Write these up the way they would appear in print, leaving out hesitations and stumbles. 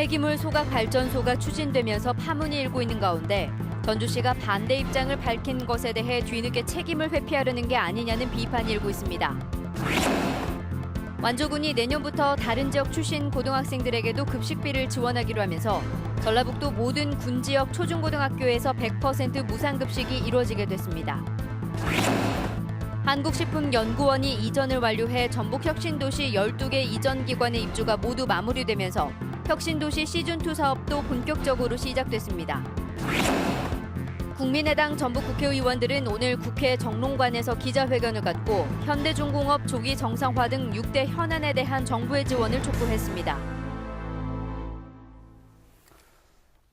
폐기물 소각 발전소가 추진되면서 파문이 일고 있는 가운데 전주시가 반대 입장을 밝힌 것에 대해 뒤늦게 책임을 회피하려는 게 아니냐는 비판이 일고 있습니다. 완주군이 내년부터 다른 지역 출신 고등학생들에게도 급식비를 지원하기로 하면서 전라북도 모든 군 지역 초중고등학교에서 100% 무상급식이 이루어지게 됐습니다. 한국식품연구원이 이전을 완료해 전북혁신도시 12개 이전 기관의 입주가 모두 마무리되면서 혁신도시 시즌2 사업도 본격적으로 시작됐습니다. 국민의당 전북 국회의원들은 오늘 국회 정론관에서 기자회견을 갖고 현대중공업 조기 정상화 등 6대 현안에 대한 정부의 지원을 촉구했습니다.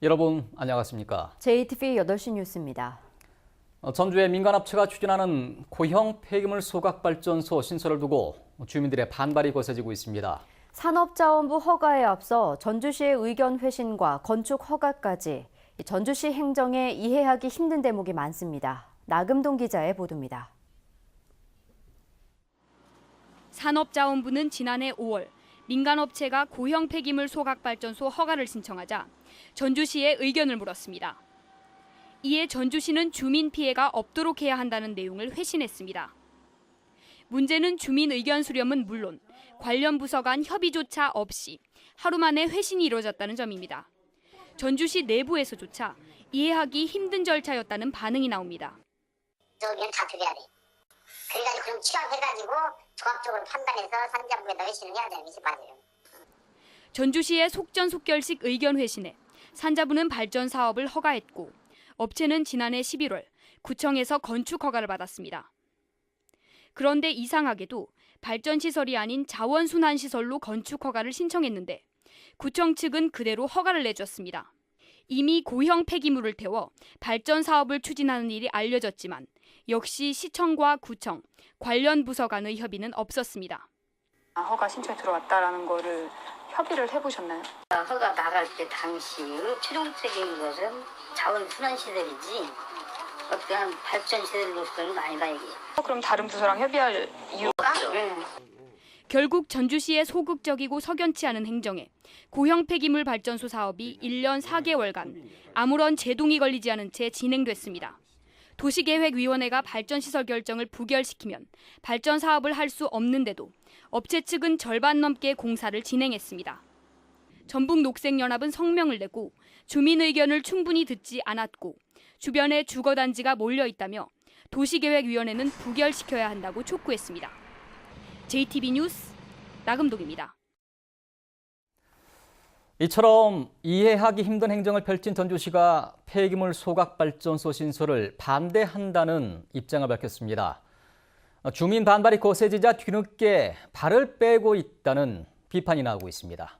여러분 안녕하십니까? JTV 8시 뉴스입니다. 전주의 민간업체가 추진하는 고형 폐기물 소각발전소 신설을 두고 주민들의 반발이 거세지고 있습니다. 산업자원부 허가에 앞서 전주시의 의견 회신과 건축 허가까지 전주시 행정에 이해하기 힘든 대목이 많습니다. 나금동 기자의 보도입니다. 산업자원부는 지난해 5월 민간업체가 고형 폐기물 소각발전소 허가를 신청하자 전주시에 의견을 물었습니다. 이에 전주시는 주민 피해가 없도록 해야 한다는 내용을 회신했습니다. 문제는 주민 의견 수렴은 물론 관련 부서 간 협의조차 없이 하루 만에 회신이 이루어졌다는 점입니다. 전주시 내부에서조차 이해하기 힘든 절차였다는 반응이 나옵니다. 저기는 다 드려야 돼. 그래가지고 그럼 취합해가지고 종합적으로 판단해서 산자부에다 회신을 해야 되는 것이 맞아요. 전주시의 속전속결식 의견 회신에 산자부는 발전 사업을 허가했고 업체는 지난해 11월 구청에서 건축 허가를 받았습니다. 그런데 이상하게도 발전시설이 아닌 자원순환시설로 건축 허가를 신청했는데 구청 측은 그대로 허가를 내줬습니다. 이미 고형 폐기물을 태워 발전 사업을 추진하는 일이 알려졌지만 역시 시청과 구청, 관련 부서 간의 협의는 없었습니다. 허가 신청이 들어왔다라는 거를 협의를 해보셨나요? 허가 나갈 때 당시 최종적인 것은 자원순환시설이지 어떤 발전시설로서는 아니다 이게. 그럼 다른 부서랑 협의할 이유가? 결국 전주시의 소극적이고 석연치 않은 행정에 고형 폐기물 발전소 사업이 1년 4개월간 아무런 제동이 걸리지 않은 채 진행됐습니다. 도시계획위원회가 발전시설 결정을 부결시키면 발전 사업을 할 수 없는데도 업체 측은 절반 넘게 공사를 진행했습니다. 전북녹색연합은 성명을 내고 주민 의견을 충분히 듣지 않았고 주변에 주거단지가 몰려있다며 도시계획위원회는 부결시켜야 한다고 촉구했습니다. JTB 뉴스 나금동입니다. 이처럼 이해하기 힘든 행정을 펼친 전주시가 폐기물 소각발전소 신설을 반대한다는 입장을 밝혔습니다. 주민 반발이 거세지자 뒤늦게 발을 빼고 있다는 비판이 나오고 있습니다.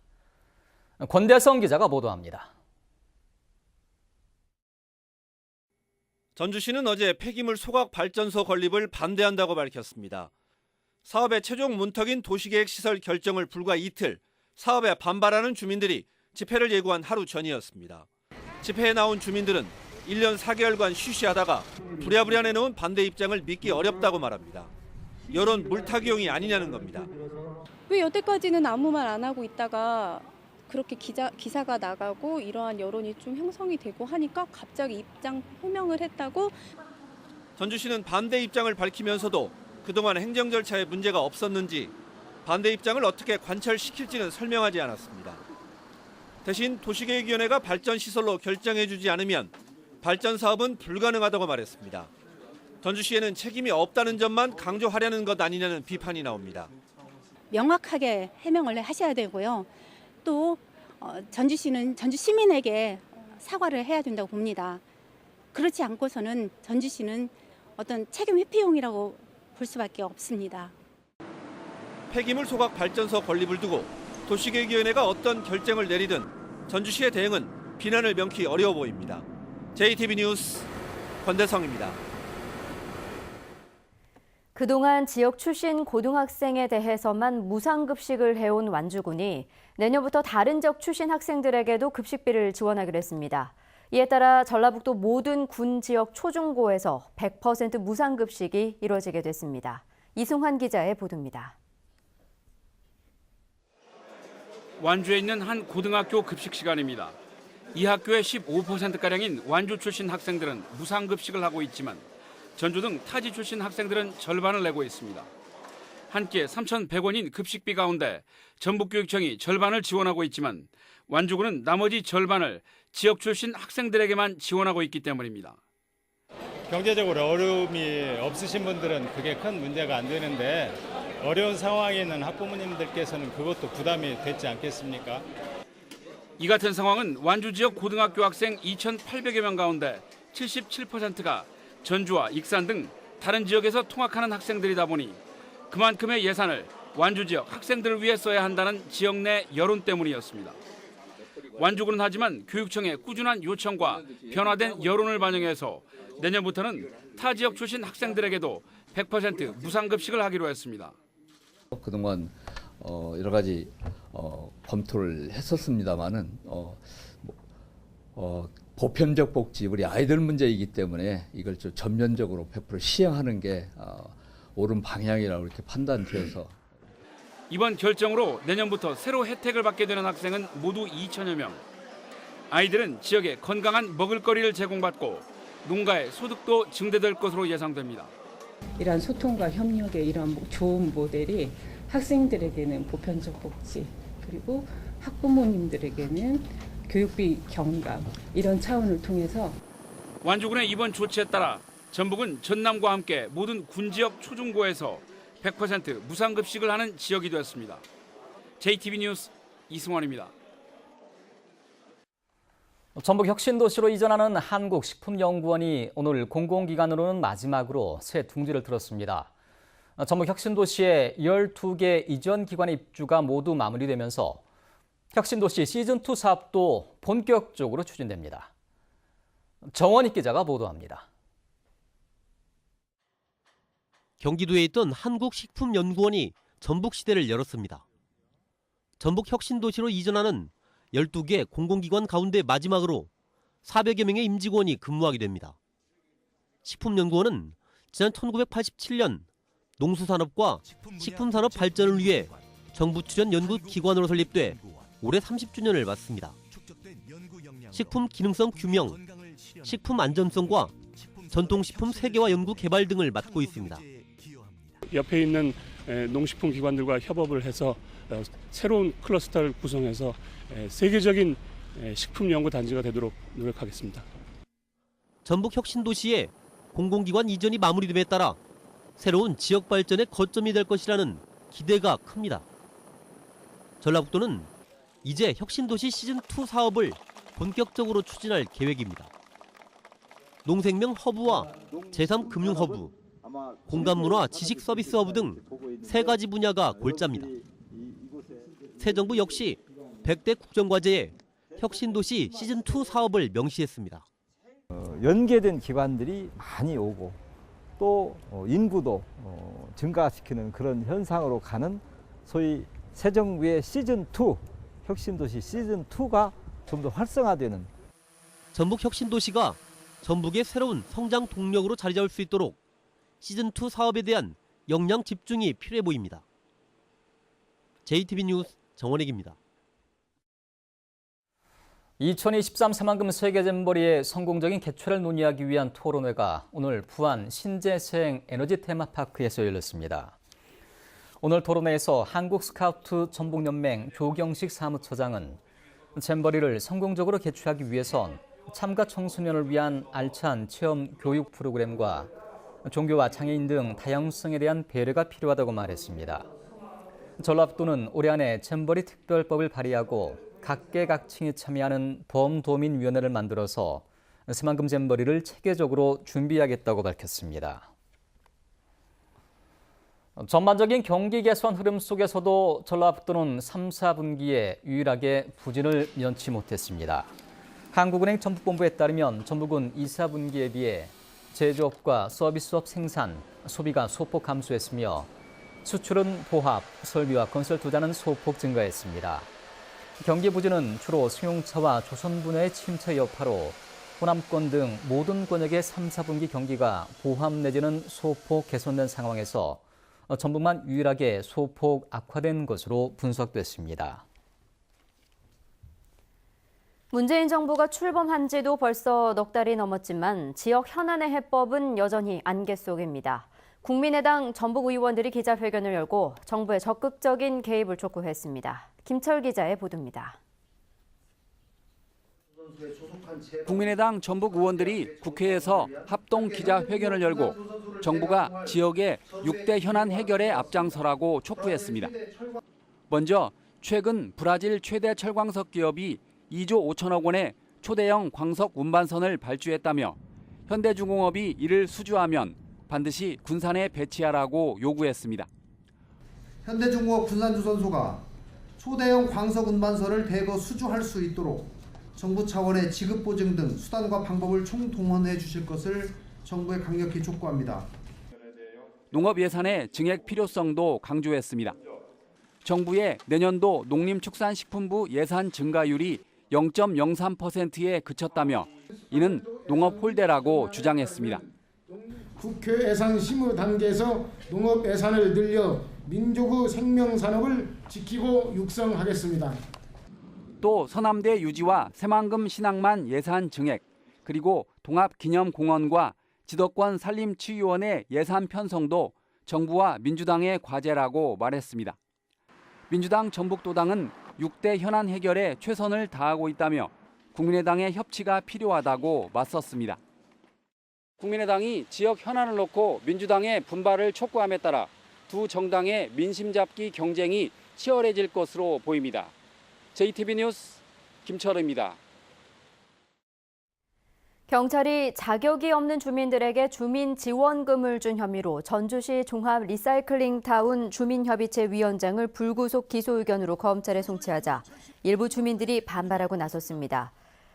권대성 기자가 보도합니다. 전주시는 어제 폐기물 소각 발전소 건립을 반대한다고 밝혔습니다. 사업의 최종 문턱인 도시계획시설 결정을 불과 이틀 사업에 반발하는 주민들이 집회를 예고한 하루 전이었습니다. 집회에 나온 주민들은 1년 4개월간 쉬쉬하다가 부랴부랴 내놓은 반대 입장을 믿기 어렵다고 말합니다. 여론 물타기용이 아니냐는 겁니다. 왜 여태까지는 아무 말 안 하고 있다가 그렇게 기사가 나가고 이러한 여론이 좀 형성이 되고 하니까 갑자기 입장 표명을 했다고. 전주시는 반대 입장을 밝히면서도 그동안 행정 절차에 문제가 없었는지 반대 입장을 어떻게 관철시킬지는 설명하지 않았습니다. 대신 도시계획위원회가 발전시설로 결정해주지 않으면 발전 사업은 불가능하다고 말했습니다. 전주시에는 책임이 없다는 점만 강조하려는 것 아니냐는 비판이 나옵니다. 명확하게 해명을 하셔야 되고요. 또 전주시는 전주 시민에게 사과를 해야 된다고 봅니다. 그렇지 않고서는 전주시는 어떤 책임 회피용이라고 볼 수밖에 없습니다. 폐기물 소각 발전소 건립을 두고 도시계획위원회가 어떤 결정을 내리든 전주시의 대응은 비난을 명키 어려워 보입니다. JTB 뉴스 권대성입니다. 그동안 지역 출신 고등학생에 대해서만 무상급식을 해온 완주군이 내년부터 다른 지역 출신 학생들에게도 급식비를 지원하기로 했습니다. 이에 따라 전라북도 모든 군 지역 초중고에서 100% 무상급식이 이루어지게 됐습니다. 이승환 기자의 보도입니다. 완주에 있는 한 고등학교 급식 시간입니다. 이 학교의 15%가량인 완주 출신 학생들은 무상급식을 하고 있지만 전주 등 타지 출신 학생들은 절반을 내고 있습니다. 한 끼에 3,100원인 급식비 가운데 전북교육청이 절반을 지원하고 있지만 완주군은 나머지 절반을 지역 출신 학생들에게만 지원하고 있기 때문입니다. 경제적으로 어려움이 없으신 분들은 그게 큰 문제가 안 되는데 어려운 상황에 있는 학부모님들께서는 그것도 부담이 됐지 않겠습니까? 이 같은 상황은 완주 지역 고등학교 학생 2,800여 명 가운데 77%가 전주와 익산 등 다른 지역에서 통학하는 학생들이다 보니 그만큼의 예산을 완주 지역 학생들을 위해 써야 한다는 지역 내 여론 때문이었습니다. 완주군은 하지만 교육청의 꾸준한 요청과 변화된 여론을 반영해서 내년부터는 타 지역 출신 학생들에게도 100% 무상급식을 하기로 했습니다. 그동안 여러 가지 검토를 했었습니다만은 보편적 복지, 우리 아이들 문제이기 때문에 이걸 좀 전면적으로 100% 시행하는 게 옳은 방향이라고 이렇게 판단되어서 이번 결정으로 내년부터 새로 혜택을 받게 되는 학생은 모두 2천여 명. 아이들은 지역에 건강한 먹을거리를 제공받고 농가의 소득도 증대될 것으로 예상됩니다. 이러한 소통과 협력의 이러한 좋은 모델이 학생들에게는 보편적 복지, 그리고 학부모님들에게는 교육비 경감, 이런 차원을 통해서 완주군의 이번 조치에 따라 전북은 전남과 함께 모든 군지역 초중고에서 100% 무상급식을 하는 지역이 되었습니다. JTB 뉴스 이승원입니다. 전북 혁신도시로 이전하는 한국식품연구원이 오늘 공공기관으로는 마지막으로 새 둥지를 틀었습니다. 전북 혁신도시의 12개 이전 기관의 입주가 모두 마무리되면서 혁신도시 시즌2 사업도 본격적으로 추진됩니다. 정원익 기자가 보도합니다. 경기도에 있던 한국식품연구원이 전북시대를 열었습니다. 전북 혁신도시로 이전하는 12개 공공기관 가운데 마지막으로 400여 명의 임직원이 근무하게 됩니다. 식품연구원은 지난 1987년 농수산업과 식품산업 발전을 위해 정부 출연 연구기관으로 설립돼 올해 30주년을 맞습니다. 식품 기능성 규명, 식품 안전성과 전통식품 세계화 연구 개발 등을 맡고 있습니다. 옆에 있는 농식품 기관들과 협업을 해서 새로운 클러스터를 구성해서 세계적인 식품 연구 단지가 되도록 노력하겠습니다. 전북 혁신도시의 공공기관 이전이 마무리됨에 따라 새로운 지역 발전의 거점이 될 것이라는 기대가 큽니다. 전라북도는 이제 혁신도시 시즌2 사업을 본격적으로 추진할 계획입니다. 농생명 허브와 제3금융 허브, 공간문화 지식 서비스 허브 등 3가지 분야가 골자입니다. 새 정부 역시 100대 국정과제에 혁신도시 시즌2 사업을 명시했습니다. 연계된 기관들이 많이 오고 또 인구도 증가시키는 그런 현상으로 가는 소위 새 정부의 시즌2, 혁신도시 시즌2가 좀 더 활성화되는 전북 혁신도시가 전북의 새로운 성장 동력으로 자리 잡을 수 있도록 시즌2 사업에 대한 역량 집중이 필요해 보입니다. JTB 뉴스 정원익입니다. 2023 새만금 세계잼버리의 성공적인 개최를 논의하기 위한 토론회가 오늘 부안 신재생 에너지 테마파크에서 열렸습니다. 오늘 토론회에서 한국스카우트 전북연맹 조경식 사무처장은 잼버리를 성공적으로 개최하기 위해선 참가 청소년을 위한 알찬 체험 교육 프로그램과 종교와 장애인 등 다양성에 대한 배려가 필요하다고 말했습니다. 전라북도는 올해 안에 잼버리 특별법을 발의하고 각계각층이 참여하는 범도민위원회를 만들어서 새만금 잼버리를 체계적으로 준비하겠다고 밝혔습니다. 전반적인 경기 개선 흐름 속에서도 전라북도는 3, 4분기에 유일하게 부진을 면치 못했습니다. 한국은행 전북본부에 따르면 전북은 2, 4분기에 비해 제조업과 서비스업 생산, 소비가 소폭 감소했으며 수출은 보합, 설비와 건설 투자는 소폭 증가했습니다. 경기 부진은 주로 승용차와 조선 분야의 침체 여파로 호남권 등 모든 권역의 3, 4분기 경기가 보합 내지는 소폭 개선된 상황에서 전북만 유일하게 소폭 악화된 것으로 분석됐습니다. 문재인 정부가 출범한 지도 벌써 넉 달이 넘었지만 지역 현안의 해법은 여전히 안개 속입니다. 국민의당 전북 의원들이 기자회견을 열고 정부의 적극적인 개입을 촉구했습니다. 김철 기자의 보도입니다. 국민의당 전북 의원들이 국회에서 합동 기자회견을 열고 정부가 지역의 6대 현안 해결에 앞장서라고 촉구했습니다. 먼저 최근 브라질 최대 철광석 기업이 2조 5천억 원의 초대형 광석 운반선을 발주했다며 현대중공업이 이를 수주하면 반드시 군산에 배치하라고 요구했습니다. 현대중공업 군산주선소가 초대형 광석 운반선을 대거 수주할 수 있도록 정부 차원의 지급 보증 등 수단과 방법을 총동원해 주실 것을 정부에 강력히 촉구합니다. 농업 예산의 증액 필요성도 강조했습니다. 정부의 내년도 농림축산식품부 예산 증가율이 0.03%에 그쳤다며 이는 농업 홀대라고 주장했습니다. 국회 예산 심의 단계에서 농업 예산을 늘려 민족의 생명산업을 지키고 육성하겠습니다. 또 서남대 유지와 새만금 신항만 예산 증액, 그리고 동합기념공원과 지덕권 산림치유원의 예산 편성도 정부와 민주당의 과제라고 말했습니다. 민주당 전북도당은 6대 현안 해결에 최선을 다하고 있다며 국민의당의 협치가 필요하다고 맞섰습니다. 국민의당이 지역 현안을 놓고 민주당의 분발을 촉구함에 따라 두 정당의 민심 잡기 경쟁이 치열해질 것으로 보입니다. JTB 뉴스 김철우입니다. 경찰이 자격이 없는 주민들에게 주민 지원금을 준 혐의로 전주시 종합 리사이클링타운 주민협의체 위원장을 불구속 기소 의견으로 검찰에 송치하자 일부 주민들이 반발하고 나섰습니다.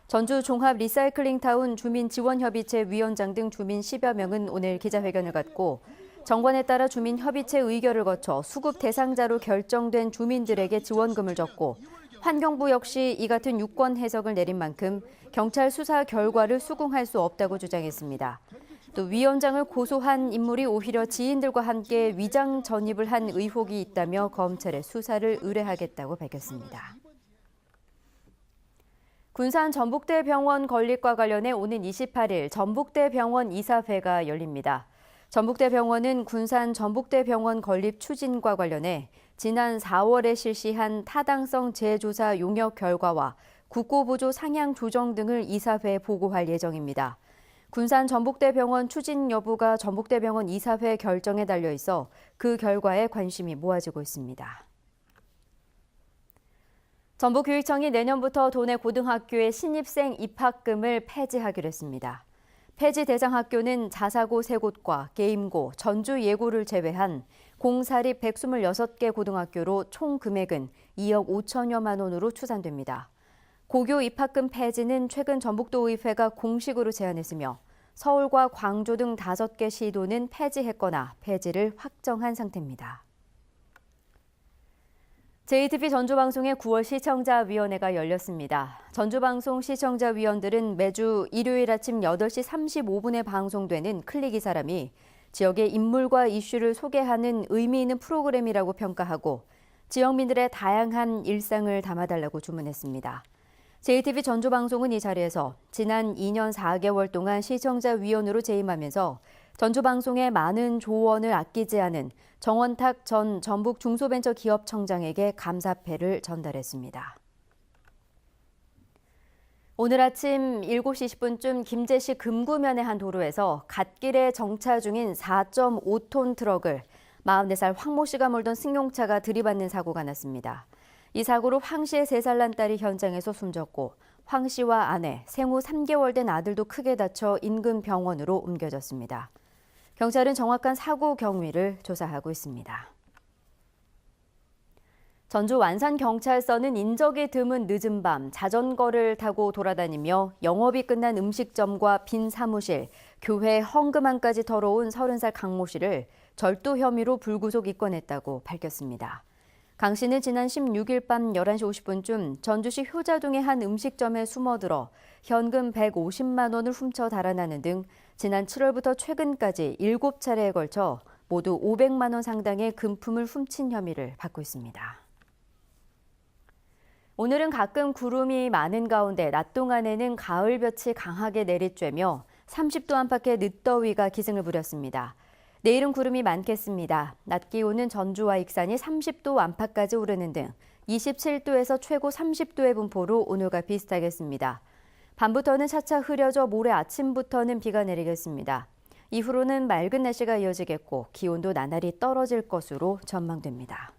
전주 종합 리사이클링타운 주민지원협의체 위원장 등 주민 10여 명은 오늘 기자회견을 갖고 정관에 따라 주민협의체 의결을 거쳐 수급 대상자로 결정된 주민들에게 지원금을 줬고 환경부 역시 이 같은 유권 해석을 내린 만큼 경찰 수사 결과를 수긍할 수 없다고 주장했습니다. 또 위원장을 고소한 인물이 오히려 지인들과 함께 위장 전입을 한 의혹이 있다며 검찰에 수사를 의뢰하겠다고 밝혔습니다. 군산 전북대병원 건립과 관련해 오는 28일 전북대병원 이사회가 열립니다. 전북대병원은 군산 전북대병원 건립 추진과 관련해 지난 4월에 실시한 타당성 재조사 용역 결과와 국고보조 상향 조정 등을 이사회에 보고할 예정입니다. 군산 전북대병원 추진 여부가 전북대병원 이사회 결정에 달려 있어 그 결과에 관심이 모아지고 있습니다. 전북교육청이 내년부터 도내 고등학교의 신입생 입학금을 폐지하기로 했습니다. 폐지 대상 학교는 자사고 3곳과 계임고, 전주예고를 제외한 공사립 126개 고등학교로 총 금액은 2억 5천여만 원으로 추산됩니다. 고교 입학금 폐지는 최근 전북도의회가 공식으로 제안했으며 서울과 광주 등 5개 시도는 폐지했거나 폐지를 확정한 상태입니다. JTB 전주방송의 9월 시청자위원회가 열렸습니다. 전주방송 시청자위원들은 매주 일요일 아침 8시 35분에 방송되는 클릭 이 사람이 지역의 인물과 이슈를 소개하는 의미 있는 프로그램이라고 평가하고 지역민들의 다양한 일상을 담아달라고 주문했습니다. JTB 전주방송은 이 자리에서 지난 2년 4개월 동안 시청자위원으로 재임하면서 전주방송에 많은 조언을 아끼지 않은 정원탁 전 전북 중소벤처기업청장에게 감사패를 전달했습니다. 오늘 아침 7시 10분쯤 김제시 금구면의 한 도로에서 갓길에 정차 중인 4.5톤 트럭을 44살 황모 씨가 몰던 승용차가 들이받는 사고가 났습니다. 이 사고로 황 씨의 3살 난 딸이 현장에서 숨졌고 황 씨와 아내, 생후 3개월 된 아들도 크게 다쳐 인근 병원으로 옮겨졌습니다. 경찰은 정확한 사고 경위를 조사하고 있습니다. 전주 완산경찰서는 인적이 드문 늦은 밤 자전거를 타고 돌아다니며 영업이 끝난 음식점과 빈 사무실, 교회 헌금함까지 털어온 30살 강모 씨를 절도 혐의로 불구속 입건했다고 밝혔습니다. 강 씨는 지난 16일 밤 11시 50분쯤 전주시 효자동의 한 음식점에 숨어들어 현금 150만 원을 훔쳐 달아나는 등 지난 7월부터 최근까지 7차례에 걸쳐 모두 500만 원 상당의 금품을 훔친 혐의를 받고 있습니다. 오늘은 가끔 구름이 많은 가운데 낮 동안에는 가을볕이 강하게 내리쬐며 30도 안팎의 늦더위가 기승을 부렸습니다. 내일은 구름이 많겠습니다. 낮 기온은 전주와 익산이 30도 안팎까지 오르는 등 27도에서 최고 30도의 분포로 오늘과 비슷하겠습니다. 밤부터는 차차 흐려져 모레 아침부터는 비가 내리겠습니다. 이후로는 맑은 날씨가 이어지겠고 기온도 나날이 떨어질 것으로 전망됩니다.